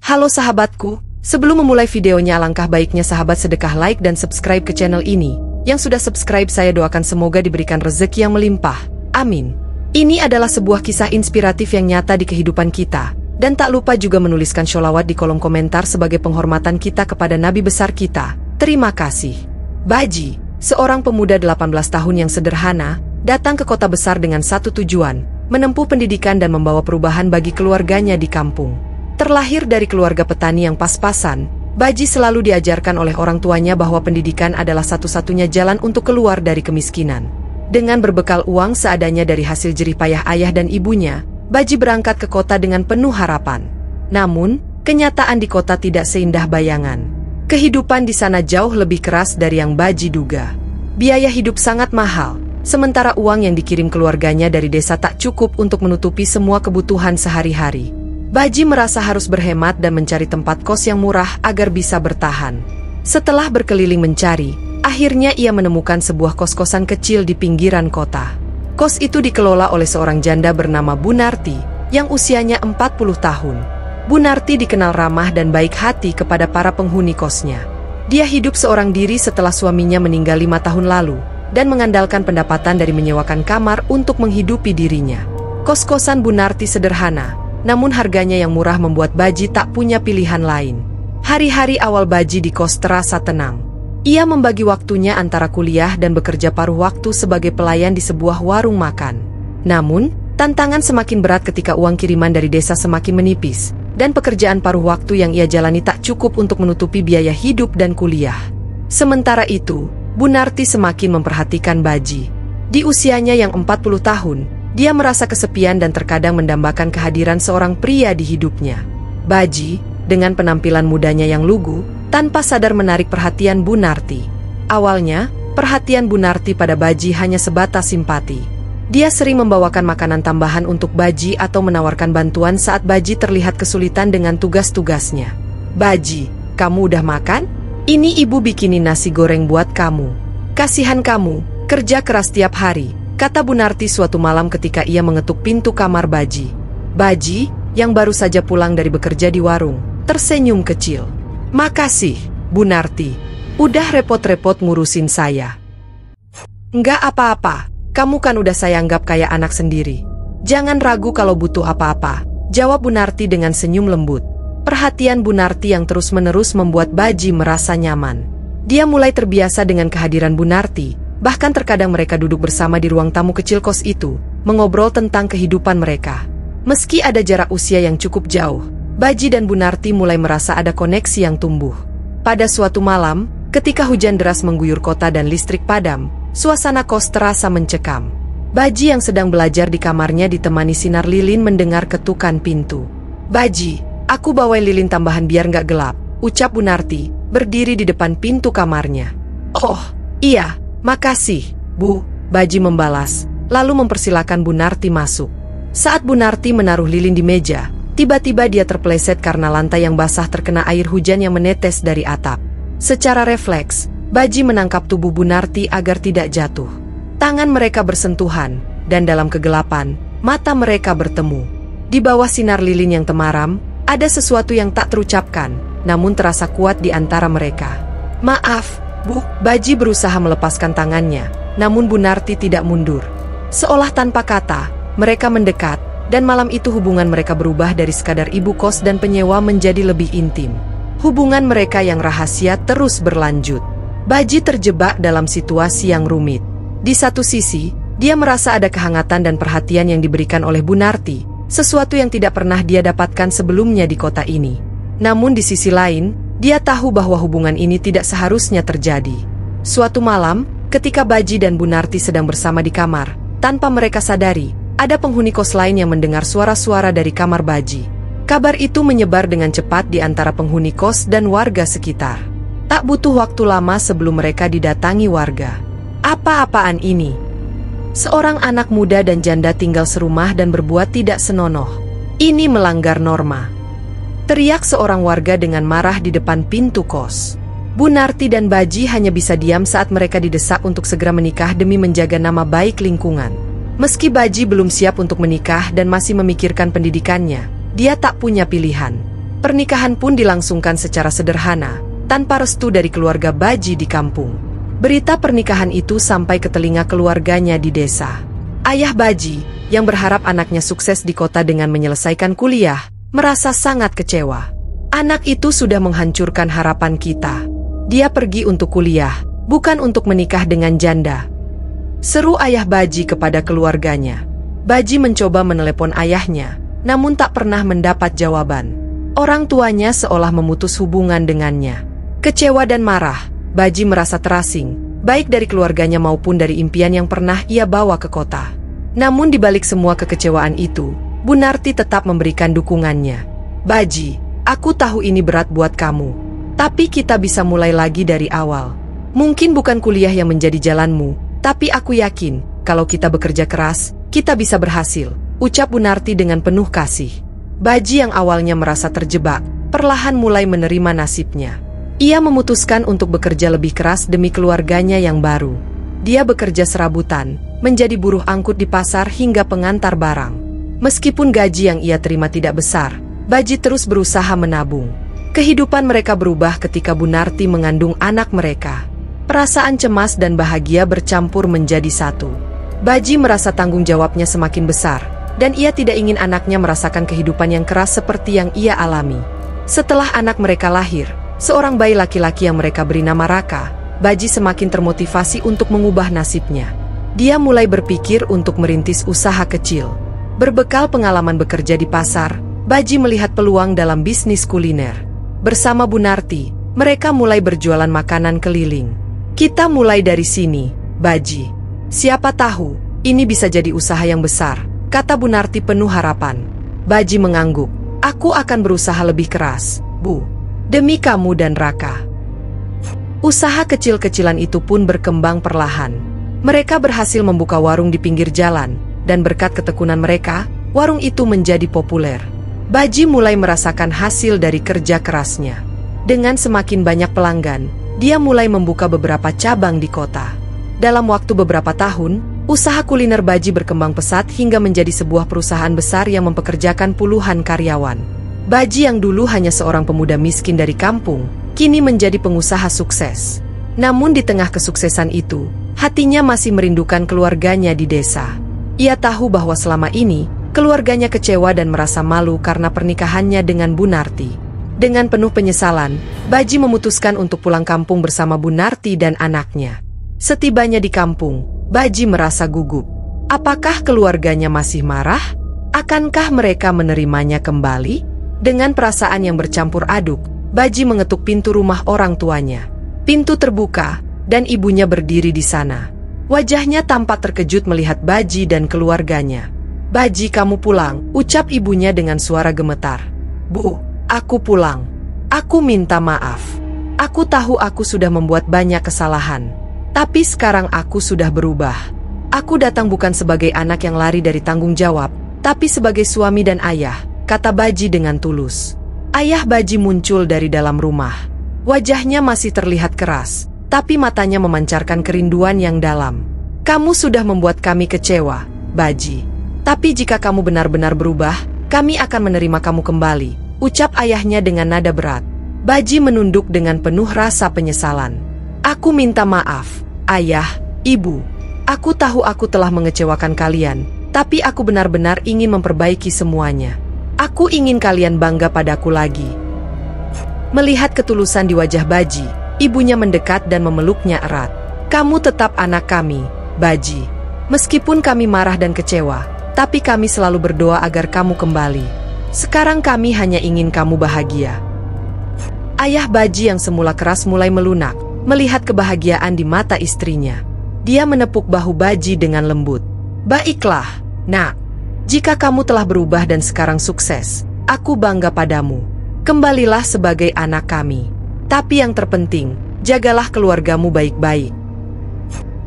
Halo sahabatku, sebelum memulai videonya alangkah baiknya sahabat sedekah like dan subscribe ke channel ini. Yang sudah subscribe saya doakan semoga diberikan rezeki yang melimpah. Amin. Ini adalah sebuah kisah inspiratif yang nyata di kehidupan kita. Dan tak lupa juga menuliskan sholawat di kolom komentar sebagai penghormatan kita kepada Nabi besar kita. Terima kasih. Baji, seorang pemuda 18 tahun yang sederhana, datang ke kota besar dengan satu tujuan, menempuh pendidikan dan membawa perubahan bagi keluarganya di kampung. Terlahir dari keluarga petani yang pas-pasan, Baji selalu diajarkan oleh orang tuanya bahwa pendidikan adalah satu-satunya jalan untuk keluar dari kemiskinan. Dengan berbekal uang seadanya dari hasil jerih payah ayah dan ibunya, Baji berangkat ke kota dengan penuh harapan. Namun, kenyataan di kota tidak seindah bayangan. Kehidupan di sana jauh lebih keras dari yang Baji duga. Biaya hidup sangat mahal, sementara uang yang dikirim keluarganya dari desa tak cukup untuk menutupi semua kebutuhan sehari-hari. Baji merasa harus berhemat dan mencari tempat kos yang murah agar bisa bertahan. Setelah berkeliling mencari, akhirnya ia menemukan sebuah kos-kosan kecil di pinggiran kota. Kos itu dikelola oleh seorang janda bernama Bu Narti, yang usianya 40 tahun. Bu Narti dikenal ramah dan baik hati kepada para penghuni kosnya. Dia hidup seorang diri setelah suaminya meninggal 5 tahun lalu, dan mengandalkan pendapatan dari menyewakan kamar untuk menghidupi dirinya. Kos-kosan Bu Narti sederhana, namun harganya yang murah membuat Baji tak punya pilihan lain. Hari-hari awal Baji di kos terasa tenang. Ia membagi waktunya antara kuliah dan bekerja paruh waktu sebagai pelayan di sebuah warung makan. Namun, tantangan semakin berat ketika uang kiriman dari desa semakin menipis, dan pekerjaan paruh waktu yang ia jalani tak cukup untuk menutupi biaya hidup dan kuliah. Sementara itu, Bu Narti semakin memperhatikan Baji. Di usianya yang 40 tahun, dia merasa kesepian dan terkadang mendambakan kehadiran seorang pria di hidupnya. Baji, dengan penampilan mudanya yang lugu, tanpa sadar menarik perhatian Bu Narti. Awalnya, perhatian Bu Narti pada Baji hanya sebatas simpati. Dia sering membawakan makanan tambahan untuk Baji atau menawarkan bantuan saat Baji terlihat kesulitan dengan tugas-tugasnya. "Baji, kamu udah makan? Ini ibu bikinin nasi goreng buat kamu. Kasihan kamu, kerja keras tiap hari," kata Bu Narti suatu malam ketika ia mengetuk pintu kamar Baji. Baji, yang baru saja pulang dari bekerja di warung, tersenyum kecil. "Makasih, Bu Narti. Udah repot-repot ngurusin saya." "Enggak apa-apa, kamu kan udah saya anggap kayak anak sendiri. Jangan ragu kalau butuh apa-apa," jawab Bu Narti dengan senyum lembut. Perhatian Bu Narti yang terus-menerus membuat Baji merasa nyaman. Dia mulai terbiasa dengan kehadiran Bu Narti. Bahkan terkadang mereka duduk bersama di ruang tamu kecil kos itu, mengobrol tentang kehidupan mereka. Meski ada jarak usia yang cukup jauh, Baji dan Bu Narti mulai merasa ada koneksi yang tumbuh. Pada suatu malam, ketika hujan deras mengguyur kota dan listrik padam, suasana kos terasa mencekam. Baji yang sedang belajar di kamarnya ditemani sinar lilin mendengar ketukan pintu. "Baji, aku bawain lilin tambahan biar nggak gelap," ucap Bu Narti, berdiri di depan pintu kamarnya. "Oh, iya. Makasih, Bu," Baji membalas, lalu mempersilakan Bu Narti masuk. Saat Bu Narti menaruh lilin di meja, tiba-tiba dia terpeleset karena lantai yang basah terkena air hujan yang menetes dari atap. Secara refleks, Baji menangkap tubuh Bu Narti agar tidak jatuh. Tangan mereka bersentuhan, dan dalam kegelapan, mata mereka bertemu. Di bawah sinar lilin yang temaram, ada sesuatu yang tak terucapkan, namun terasa kuat di antara mereka. "Maaf, Bu," Baji berusaha melepaskan tangannya, namun Bu Narti tidak mundur. Seolah tanpa kata, mereka mendekat, dan malam itu hubungan mereka berubah dari sekadar ibu kos dan penyewa menjadi lebih intim. Hubungan mereka yang rahasia terus berlanjut. Baji terjebak dalam situasi yang rumit. Di satu sisi, dia merasa ada kehangatan dan perhatian yang diberikan oleh Bu Narti, sesuatu yang tidak pernah dia dapatkan sebelumnya di kota ini. Namun di sisi lain, dia tahu bahwa hubungan ini tidak seharusnya terjadi. Suatu malam, ketika Baji dan Bu Narti sedang bersama di kamar, tanpa mereka sadari, ada penghuni kos lain yang mendengar suara-suara dari kamar Baji. Kabar itu menyebar dengan cepat di antara penghuni kos dan warga sekitar. Tak butuh waktu lama sebelum mereka didatangi warga. "Apa-apaan ini? Seorang anak muda dan janda tinggal serumah dan berbuat tidak senonoh. Ini melanggar norma," teriak seorang warga dengan marah di depan pintu kos. Bu Narti dan Baji hanya bisa diam saat mereka didesak untuk segera menikah demi menjaga nama baik lingkungan. Meski Baji belum siap untuk menikah dan masih memikirkan pendidikannya, dia tak punya pilihan. Pernikahan pun dilangsungkan secara sederhana, tanpa restu dari keluarga Baji di kampung. Berita pernikahan itu sampai ke telinga keluarganya di desa. Ayah Baji, yang berharap anaknya sukses di kota dengan menyelesaikan kuliah, merasa sangat kecewa. Anak itu sudah menghancurkan harapan kita. Dia pergi untuk kuliah, bukan untuk menikah dengan janda. Seru ayah Baji kepada keluarganya. Baji mencoba menelepon ayahnya, namun tak pernah mendapat jawaban. Orang tuanya seolah memutus hubungan dengannya. Kecewa dan marah, Baji merasa terasing, baik dari keluarganya maupun dari impian yang pernah ia bawa ke kota. Namun di balik semua kekecewaan itu, Bu Narti tetap memberikan dukungannya. Baji, aku tahu ini berat buat kamu, tapi kita bisa mulai lagi dari awal. Mungkin bukan kuliah yang menjadi jalanmu, tapi aku yakin, kalau kita bekerja keras, kita bisa berhasil, ucap Bu Narti dengan penuh kasih. Baji yang awalnya merasa terjebak, perlahan mulai menerima nasibnya. Ia memutuskan untuk bekerja lebih keras demi keluarganya yang baru. Dia bekerja serabutan, menjadi buruh angkut di pasar hingga pengantar barang. Meskipun gaji yang ia terima tidak besar, Baji terus berusaha menabung. Kehidupan mereka berubah ketika Bu Narti mengandung anak mereka. Perasaan cemas dan bahagia bercampur menjadi satu. Baji merasa tanggung jawabnya semakin besar, dan ia tidak ingin anaknya merasakan kehidupan yang keras seperti yang ia alami. Setelah anak mereka lahir, seorang bayi laki-laki yang mereka beri nama Raka, Baji semakin termotivasi untuk mengubah nasibnya. Dia mulai berpikir untuk merintis usaha kecil. Berbekal pengalaman bekerja di pasar, Baji melihat peluang dalam bisnis kuliner. Bersama Bu Narti, mereka mulai berjualan makanan keliling. Kita mulai dari sini, Baji. Siapa tahu, ini bisa jadi usaha yang besar, kata Bu Narti penuh harapan. Baji mengangguk. Aku akan berusaha lebih keras, Bu. Demi kamu dan Raka. Usaha kecil-kecilan itu pun berkembang perlahan. Mereka berhasil membuka warung di pinggir jalan, dan berkat ketekunan mereka, warung itu menjadi populer. Baji mulai merasakan hasil dari kerja kerasnya. Dengan semakin banyak pelanggan, dia mulai membuka beberapa cabang di kota. Dalam waktu beberapa tahun, usaha kuliner Baji berkembang pesat hingga menjadi sebuah perusahaan besar yang mempekerjakan puluhan karyawan. Baji yang dulu hanya seorang pemuda miskin dari kampung, kini menjadi pengusaha sukses. Namun di tengah kesuksesan itu, hatinya masih merindukan keluarganya di desa. Ia tahu bahwa selama ini, keluarganya kecewa dan merasa malu karena pernikahannya dengan Bu Narti. Dengan penuh penyesalan, Baji memutuskan untuk pulang kampung bersama Bu Narti dan anaknya. Setibanya di kampung, Baji merasa gugup. Apakah keluarganya masih marah? Akankah mereka menerimanya kembali? Dengan perasaan yang bercampur aduk, Baji mengetuk pintu rumah orang tuanya. Pintu terbuka, dan ibunya berdiri di sana. Wajahnya tampak terkejut melihat Baji dan keluarganya. Baji, kamu pulang, ucap ibunya dengan suara gemetar. Bu, aku pulang. Aku minta maaf. Aku tahu aku sudah membuat banyak kesalahan. Tapi sekarang aku sudah berubah. Aku datang bukan sebagai anak yang lari dari tanggung jawab, tapi sebagai suami dan ayah, kata Baji dengan tulus. Ayah Baji muncul dari dalam rumah. Wajahnya masih terlihat keras, tapi matanya memancarkan kerinduan yang dalam. Kamu sudah membuat kami kecewa, Baji. Tapi jika kamu benar-benar berubah, kami akan menerima kamu kembali, ucap ayahnya dengan nada berat. Baji menunduk dengan penuh rasa penyesalan. Aku minta maaf, Ayah, Ibu. Aku tahu aku telah mengecewakan kalian, tapi aku benar-benar ingin memperbaiki semuanya. Aku ingin kalian bangga padaku lagi. Melihat ketulusan di wajah Baji, ibunya mendekat dan memeluknya erat. Kamu tetap anak kami, Baji. Meskipun kami marah dan kecewa, tapi kami selalu berdoa agar kamu kembali. Sekarang kami hanya ingin kamu bahagia. Ayah Baji yang semula keras mulai melunak, melihat kebahagiaan di mata istrinya. Dia menepuk bahu Baji dengan lembut. Baiklah, Nak. Jika kamu telah berubah dan sekarang sukses, aku bangga padamu. Kembalilah sebagai anak kami. Tapi yang terpenting, jagalah keluargamu baik-baik.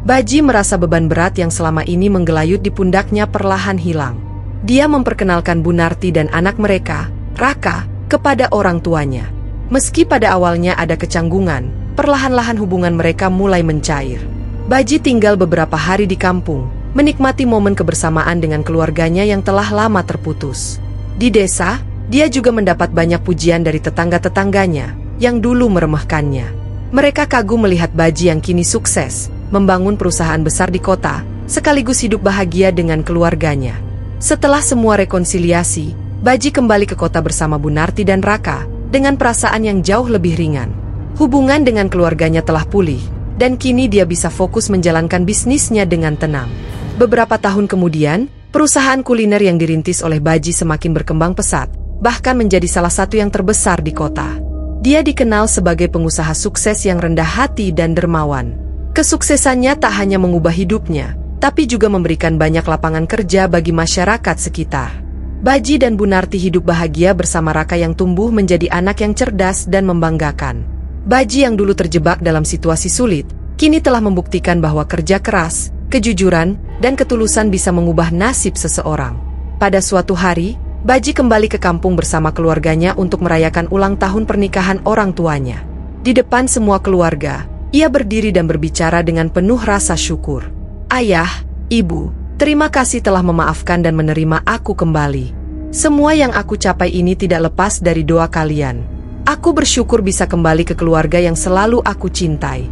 Baji merasa beban berat yang selama ini menggelayut di pundaknya perlahan hilang. Dia memperkenalkan Bu Narti dan anak mereka, Raka, kepada orang tuanya. Meski pada awalnya ada kecanggungan, perlahan-lahan hubungan mereka mulai mencair. Baji tinggal beberapa hari di kampung, menikmati momen kebersamaan dengan keluarganya yang telah lama terputus. Di desa, dia juga mendapat banyak pujian dari tetangga-tetangganya yang dulu meremehkannya. Mereka kagum melihat Baji yang kini sukses, membangun perusahaan besar di kota, sekaligus hidup bahagia dengan keluarganya. Setelah semua rekonsiliasi, Baji kembali ke kota bersama Bunarti dan Raka, dengan perasaan yang jauh lebih ringan. Hubungan dengan keluarganya telah pulih, dan kini dia bisa fokus menjalankan bisnisnya dengan tenang. Beberapa tahun kemudian, perusahaan kuliner yang dirintis oleh Baji semakin berkembang pesat, bahkan menjadi salah satu yang terbesar di kota. Dia dikenal sebagai pengusaha sukses yang rendah hati dan dermawan. Kesuksesannya tak hanya mengubah hidupnya, tapi juga memberikan banyak lapangan kerja bagi masyarakat sekitar. Baji dan Bunarti hidup bahagia bersama Raka yang tumbuh menjadi anak yang cerdas dan membanggakan. Baji yang dulu terjebak dalam situasi sulit, kini telah membuktikan bahwa kerja keras, kejujuran, dan ketulusan bisa mengubah nasib seseorang. Pada suatu hari, Baji kembali ke kampung bersama keluarganya untuk merayakan ulang tahun pernikahan orang tuanya. Di depan semua keluarga, ia berdiri dan berbicara dengan penuh rasa syukur. "Ayah, Ibu, terima kasih telah memaafkan dan menerima aku kembali. Semua yang aku capai ini tidak lepas dari doa kalian. Aku bersyukur bisa kembali ke keluarga yang selalu aku cintai."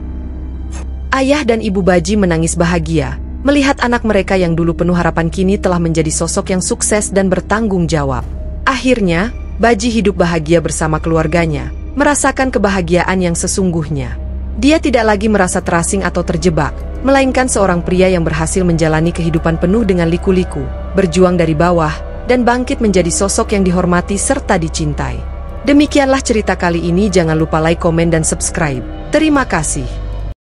Ayah dan Ibu Baji menangis bahagia melihat anak mereka yang dulu penuh harapan kini telah menjadi sosok yang sukses dan bertanggung jawab. Akhirnya, Baji hidup bahagia bersama keluarganya, merasakan kebahagiaan yang sesungguhnya. Dia tidak lagi merasa terasing atau terjebak, melainkan seorang pria yang berhasil menjalani kehidupan penuh dengan liku-liku, berjuang dari bawah, dan bangkit menjadi sosok yang dihormati serta dicintai. Demikianlah cerita kali ini, jangan lupa like, komen, dan subscribe. Terima kasih.